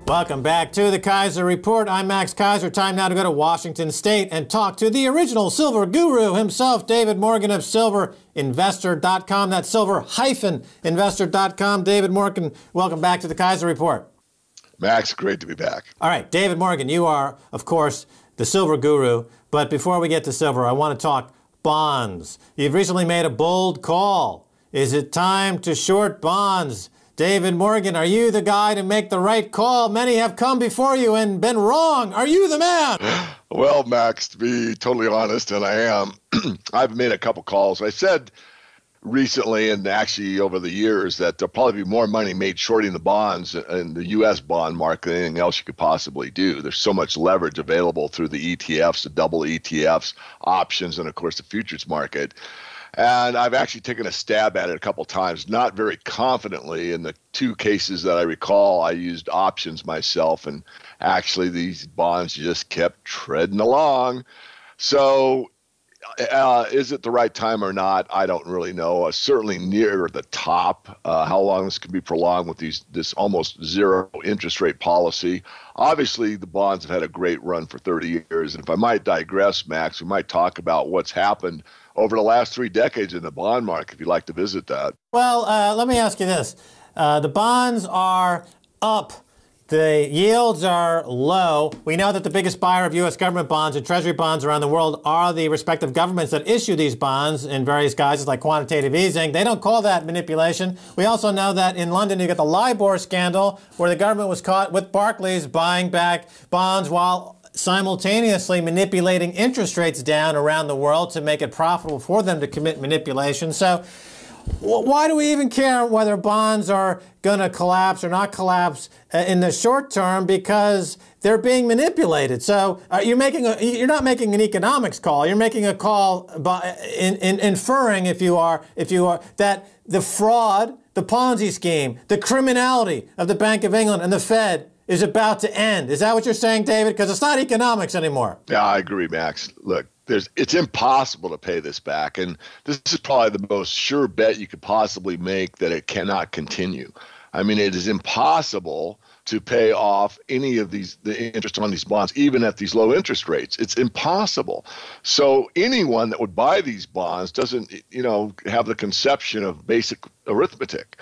Welcome back to the Keiser Report. I'm Max Keiser. Time now to go to Washington State and talk to the original silver guru himself, David Morgan of silverinvestor.com. That's silver-investor.com. David Morgan, welcome back to the Keiser Report. Max, great to be back. All right, David Morgan, you are, of course, the silver guru. But before we get to silver, I want to talk bonds. You've recently made a bold call. Is it time to short bonds? David Morgan, are you the guy to make the right call? Many have come before you and been wrong. Are you the man? Well, Max, to be totally honest, and I am, I've made a couple calls. I said recently and actually over the years that there'll probably be more money made shorting the bonds in the U.S. bond market than anything else you could possibly do. There's so much leverage available through the ETFs, the double ETFs, options, and, of course, the futures market. And I've actually taken a stab at it a couple times, not very confidently. In the two cases that I recall, I used options myself, and actually these bonds just kept treading along. So is it the right time or not? I don't really know. Certainly near the top. How long this can be prolonged with this almost zero interest rate policy. Obviously, the bonds have had a great run for 30 years. And if I might digress, Max, we might talk about what's happened over the last 3 decades in the bond market, if you'd like to visit that. Well, let me ask you this. The bonds are up. The yields are low. We know that the biggest buyer of U.S. government bonds and treasury bonds around the world are the respective governments that issue these bonds in various guises like quantitative easing. They don't call that manipulation. We also know that in London you get the LIBOR scandal where the government was caught with Barclays buying back bonds while simultaneously manipulating interest rates down around the world to make it profitable for them to commit manipulation. So why do we even care whether bonds are going to collapse or not collapse in the short term? Because they're being manipulated. So you're not making an economics call. You're making a call by inferring, if you are, that the fraud, the Ponzi scheme, the criminality of the Bank of England and the Fed is about to end. Is that what you're saying, David? Because it's not economics anymore. Yeah, I agree, Max. Look, it's impossible to pay this back. And this is probably the most sure bet you could possibly make that it cannot continue. I mean, it is impossible to pay off any of the interest on these bonds, even at these low interest rates. It's impossible. So anyone that would buy these bonds doesn't, have the conception of basic arithmetic.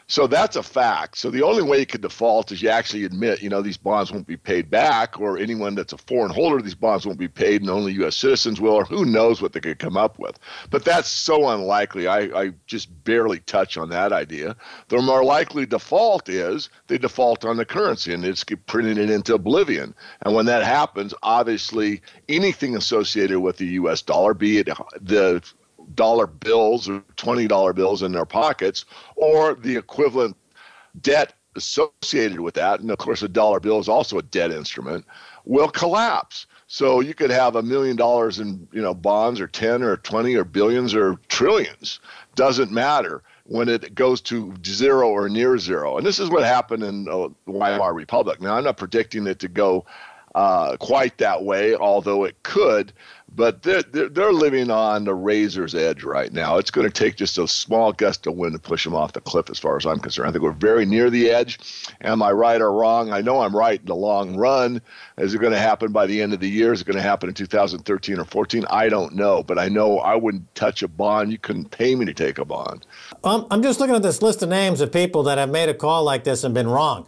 So that's a fact. So the only way you could default is you actually admit, these bonds won't be paid back, or anyone that's a foreign holder of these bonds won't be paid and only U.S. citizens will, or who knows what they could come up with. But that's so unlikely. I just barely touch on that idea. The more likely default is they default on the currency and they just keep printing it into oblivion. And when that happens, obviously anything associated with the U.S. dollar, be it the dollar bills or $20 bills in their pockets, or the equivalent debt associated with that, and of course a dollar bill is also a debt instrument, will collapse. So you could have $1 million in bonds, or 10 or 20 or billions or trillions, doesn't matter when it goes to zero or near zero. And this is what happened in the Weimar Republic. Now, I'm not predicting it to go quite that way, although it could. But they're living on the razor's edge right now. It's going to take just a small gust of wind to push them off the cliff as far as I'm concerned. I think we're very near the edge. Am I right or wrong? I know I'm right in the long run. Is it going to happen by the end of the year? Is it going to happen in 2013 or 14? I don't know. But I know I wouldn't touch a bond. You couldn't pay me to take a bond. I'm just looking at this list of names of people that have made a call like this and been wrong.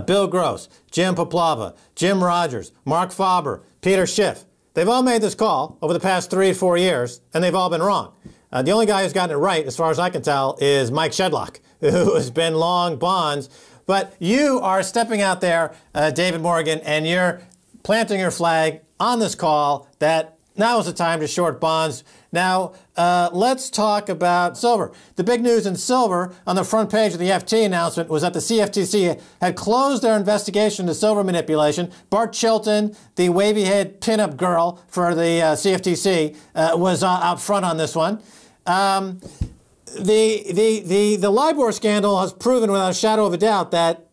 Bill Gross, Jim Poplava, Jim Rogers, Mark Faber, Peter Schiff. They've all made this call over the past 3 or 4 years, and they've all been wrong. The only guy who's gotten it right, as far as I can tell, is Mike Shedlock, who has been long bonds. But you are stepping out there, David Morgan, and you're planting your flag on this call that now is the time to short bonds. Now, let's talk about silver. The big news in silver on the front page of the FT announcement was that the CFTC had closed their investigation into silver manipulation. Bart Chilton, the wavy-head pinup girl for the CFTC, was out front on this one. The LIBOR scandal has proven without a shadow of a doubt that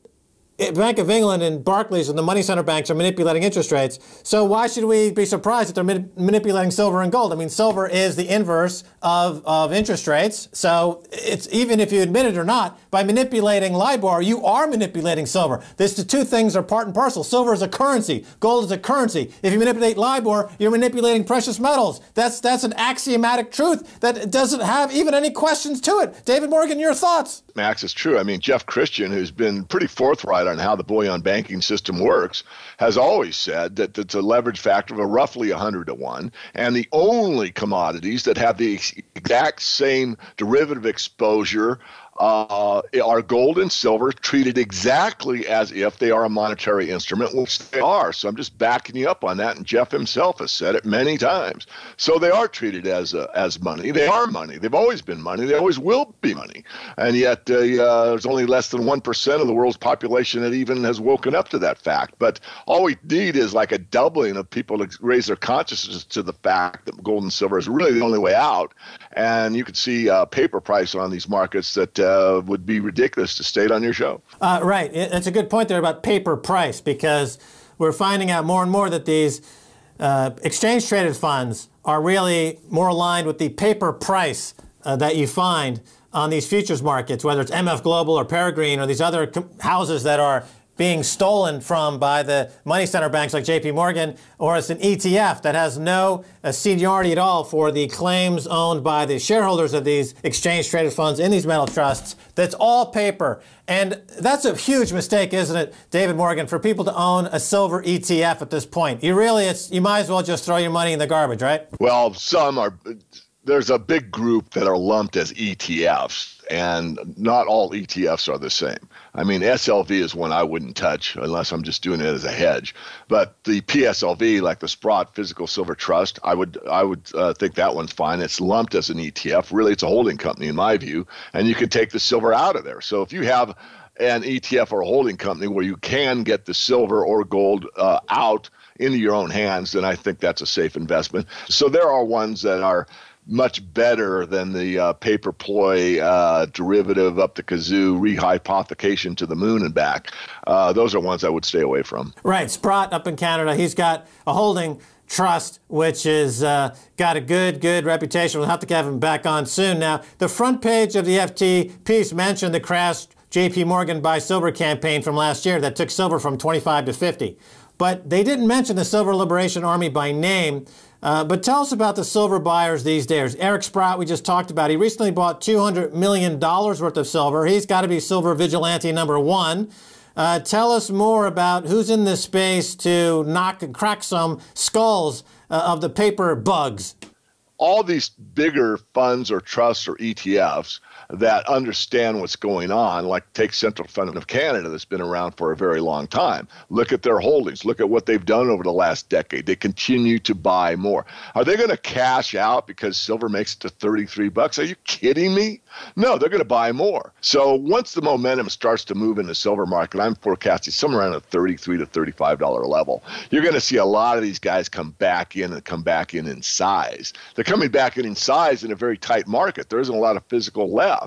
Bank of England and Barclays and the money center banks are manipulating interest rates. So why should we be surprised that they're manipulating silver and gold? I mean, silver is the inverse of interest rates. So it's, even if you admit it or not, by manipulating LIBOR, you are manipulating silver. The two things are part and parcel. Silver is a currency. Gold is a currency. If you manipulate LIBOR, you're manipulating precious metals. That's an axiomatic truth that doesn't have even any questions to it. David Morgan, your thoughts? Max, it's true. I mean, Jeff Christian, who's been pretty forthright on how the bullion banking system works, has always said that it's a leverage factor of roughly 100 to 1, and the only commodities that have the exact same derivative exposure are gold and silver, treated exactly as if they are a monetary instrument, which they are. So I'm just backing you up on that, and Jeff himself has said it many times. So they are treated as money. They are money. They've always been money. They always will be money. And yet there's only less than 1% of the world's population that even has woken up to that fact. But all we need is like a doubling of people to raise their consciousness to the fact that gold and silver is really the only way out. And you could see paper price on these markets that would be ridiculous to state on your show. Right. It's a good point there about paper price, because we're finding out more and more that these exchange-traded funds are really more aligned with the paper price that you find on these futures markets, whether it's MF Global or Peregrine or these other houses that are being stolen from by the money center banks like JP Morgan, or it's an ETF that has no seniority at all for the claims owned by the shareholders of these exchange-traded funds in these metal trusts. That's all paper. And that's a huge mistake, isn't it, David Morgan, for people to own a silver ETF at this point? You might as well just throw your money in the garbage, right? Well, some are. There's a big group that are lumped as ETFs, and not all ETFs are the same. I mean, SLV is one I wouldn't touch unless I'm just doing it as a hedge. But the PSLV, like the Sprott Physical Silver Trust, I would think that one's fine. It's lumped as an ETF. Really, it's a holding company in my view, and you can take the silver out of there. So if you have an ETF or a holding company where you can get the silver or gold out into your own hands, then I think that's a safe investment. So there are ones that are much better than the paper ploy derivative up the kazoo rehypothecation to the moon and back. Those are ones I would stay away from. Right. Sprott up in Canada, he's got a holding trust which is got a good reputation. We'll have to have him back on soon. Now, the front page of the FT piece mentioned the crash JP Morgan Buy Silver campaign from last year that took silver from 25 to 50. But they didn't mention the Silver Liberation Army by name. But tell us about the silver buyers these days. Eric Sprott, we just talked about. He recently bought $200 million worth of silver. He's got to be silver vigilante number one. Tell us more about who's in this space to knock and crack some skulls of the paper bugs. All these bigger funds or trusts or ETFs that understand what's going on, like take Central Fund of Canada that's been around for a very long time. Look at their holdings. Look at what they've done over the last decade. They continue to buy more. Are they going to cash out because silver makes it to 33 bucks? Are you kidding me? No, they're going to buy more. So once the momentum starts to move in the silver market, I'm forecasting somewhere around a $33 to $35 level. You're going to see a lot of these guys come back in size. They're coming back in size in a very tight market. There isn't a lot of physical left.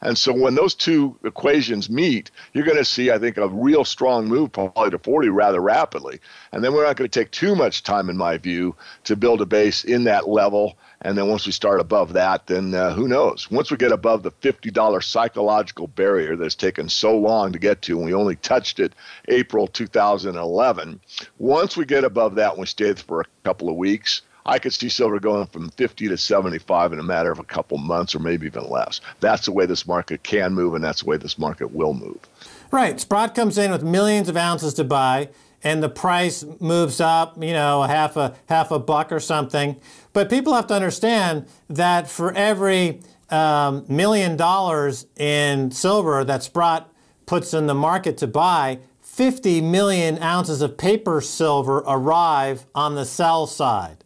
And so when those two equations meet, you're going to see, I think, a real strong move probably to 40 rather rapidly. And then we're not going to take too much time, in my view, to build a base in that level. And then once we start above that, then who knows? Once we get above the $50 psychological barrier that's taken so long to get to, and we only touched it April 2011, once we get above that and we stay there for a couple of weeks, I could see silver going from 50 to 75 in a matter of a couple months or maybe even less. That's the way this market can move, and that's the way this market will move. Right. Sprott comes in with millions of ounces to buy, and the price moves up, half a buck or something. But people have to understand that for every $1 million in silver that Sprott puts in the market to buy, 50 million ounces of paper silver arrive on the sell side.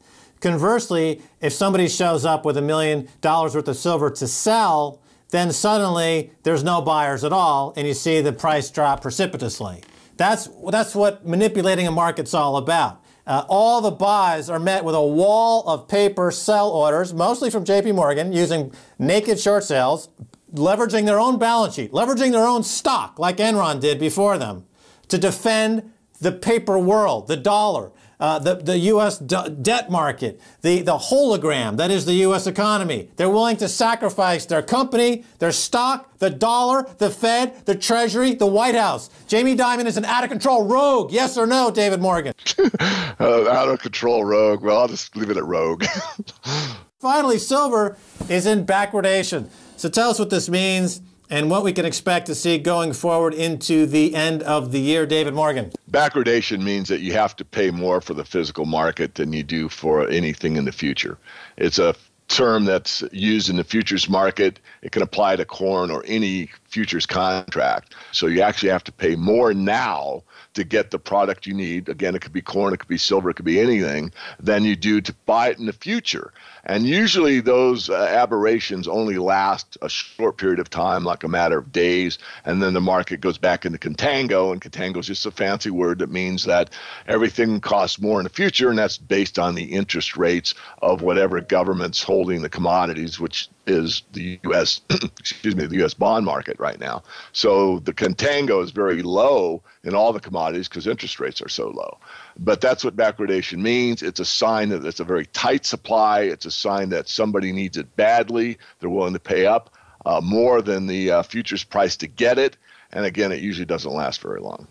Conversely, if somebody shows up with $1 million worth of silver to sell, then suddenly there's no buyers at all, and you see the price drop precipitously. That's what manipulating a market's all about. All the buys are met with a wall of paper sell orders, mostly from JP Morgan, using naked short sales, leveraging their own balance sheet, leveraging their own stock, like Enron did before them. to defend the paper world, the dollar, the U.S. debt market, the hologram that is the U.S. economy. They're willing to sacrifice their company, their stock, the dollar, the Fed, the Treasury, the White House. Jamie Dimon is an out-of-control rogue. Yes or no, David Morgan? Out-of-control rogue. Well, I'll just leave it at rogue. Finally, silver is in backwardation. So tell us what this means and what we can expect to see going forward into the end of the year, David Morgan. Backwardation means that you have to pay more for the physical market than you do for anything in the future. It's a term that's used in the futures market. It can apply to corn or any futures contract. So you actually have to pay more now to get the product you need. Again, it could be corn, it could be silver, it could be anything, than you do to buy it in the future. And usually those aberrations only last a short period of time, like a matter of days, and then the market goes back into contango, and contango is just a fancy word that means that everything costs more in the future, and that's based on the interest rates of whatever government's holding the commodities, which is the U.S. the U.S. bond market right now. So the contango is very low in all the commodities because interest rates are so low. But that's what backwardation means. It's a sign that it's a very tight supply. It's a sign that somebody needs it badly. They're willing to pay up more than the futures price to get it. And again, it usually doesn't last very long.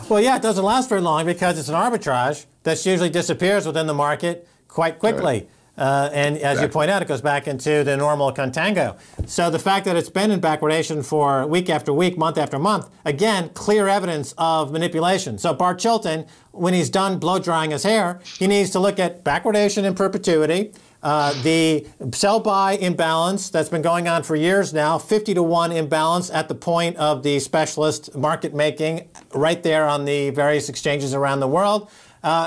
Well, yeah, it doesn't last very long because it's an arbitrage that usually disappears within the market quite quickly. Right. And as you point out, it goes back into the normal contango. So the fact that it's been in backwardation for week after week, month after month, again, clear evidence of manipulation. So Bart Chilton, when he's done blow drying his hair, he needs to look at backwardation in perpetuity, the sell-buy imbalance that's been going on for years now, 50-to-1 imbalance at the point of the specialist market making right there on the various exchanges around the world.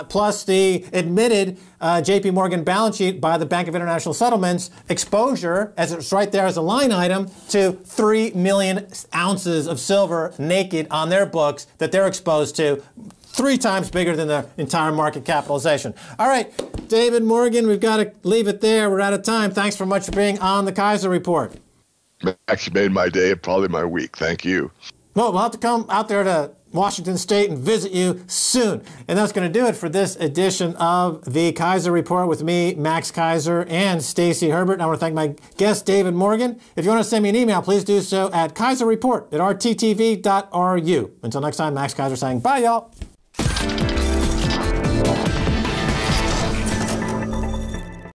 Plus the admitted J.P. Morgan balance sheet by the Bank of International Settlements exposure, as it's right there as a line item, to 3 million ounces of silver naked on their books that they're exposed to, 3 times bigger than the entire market capitalization. All right, David Morgan, we've got to leave it there. We're out of time. Thanks so much for being on the Keiser Report. Actually made my day, probably my week. Thank you. Well, we'll have to come out there to Washington State and visit you soon. And that's going to do it for this edition of the Keiser Report with me, Max Keiser, and Stacy Herbert. I want to thank my guest, David Morgan. If you want to send me an email, please do so at keiserreport@rttv.ru. Until next time, Max Keiser saying bye, y'all.